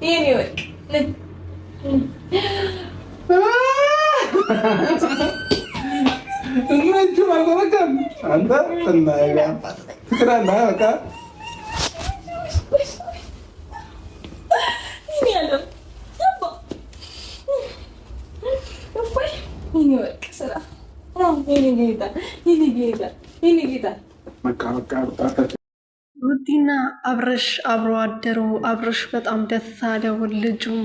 የኔ ወርቅ እነጁ አልተረከም አንተ ተናያ ትክራና በቃ የኔ ወርቅ ስራ የኔ ጌታ የኔ ጌታ የኔ ጌታ ሩቲና አብረሽ አብሮ አደሩ። አብረሽ በጣም ደስ አለው። ልጁም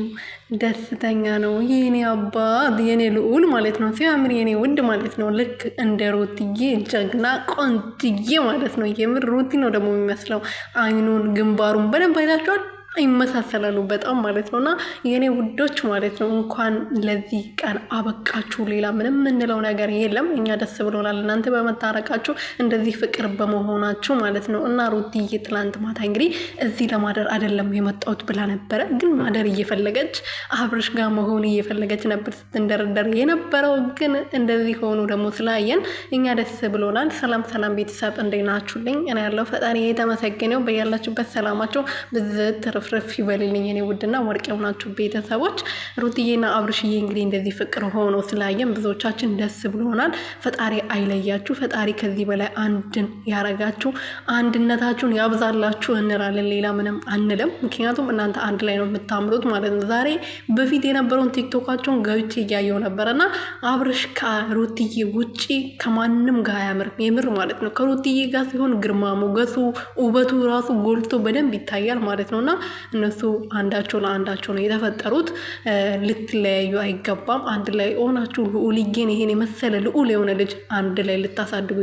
ደስተኛ ነው። የኔ አባት የኔ ልዑል ማለት ነው። ሲያምር የኔ ውድ ማለት ነው። ልክ እንደ ሩትዬ ጀግና ቆንጅዬ ማለት ነው። የምር ሩቲ ነው ደግሞ የሚመስለው። አይኑን ግንባሩን በደንብ አይታችኋል። ይመሳሰላሉ በጣም ማለት ነው። እና የኔ ውዶች ማለት ነው እንኳን ለዚህ ቀን አበቃችሁ። ሌላ ምንም የምንለው ነገር የለም። እኛ ደስ ብሎናል እናንተ በመታረቃችሁ እንደዚህ ፍቅር በመሆናችሁ ማለት ነው። እና ሩትዬ ትላንት ማታ እንግዲህ እዚህ ለማደር አይደለም የመጣሁት ብላ ነበረ። ግን ማደር እየፈለገች አብርሽ ጋር መሆን እየፈለገች ነበር ስትንደረደር የነበረው። ግን እንደዚህ ሆኑ ደግሞ ስላየን እኛ ደስ ብሎናል። ሰላም ሰላም ቤተሰብ እንዴት ናችሁልኝ? እኔ ያለው ፈጣሪ የተመሰገነው። በያላችሁበት ሰላማችሁ ብዝት ፍርፍ ይበልልኝ የኔ ውድና ወርቅ የሆናችሁ ቤተሰቦች። ሩትዬና አብርሽዬ እንግዲህ እንደዚህ ፍቅር ሆኖ ስላየን ብዙዎቻችን ደስ ብሎናል። ፈጣሪ አይለያችሁ። ፈጣሪ ከዚህ በላይ አንድን ያረጋችሁ፣ አንድነታችሁን ያብዛላችሁ እንላለን። ሌላ ምንም አንልም። ምክንያቱም እናንተ አንድ ላይ ነው የምታምሩት ማለት ነው። ዛሬ በፊት የነበረውን ቲክቶካቸውን ገብቼ እያየው ነበረና አብርሽ ከሩትዬ ውጪ ከማንም ጋር አያምርም። የምር ማለት ነው። ከሩትዬ ጋር ሲሆን ግርማ ሞገሱ ውበቱ ራሱ ጎልቶ በደንብ ይታያል ማለት ነውና እነሱ አንዳቸው ለአንዳቸው ነው የተፈጠሩት። ልትለያዩ አይገባም። አንድ ላይ ሆናችሁ ልዑልዬን ይሄን የመሰለ ልዑል የሆነ ልጅ አንድ ላይ ልታሳድጉ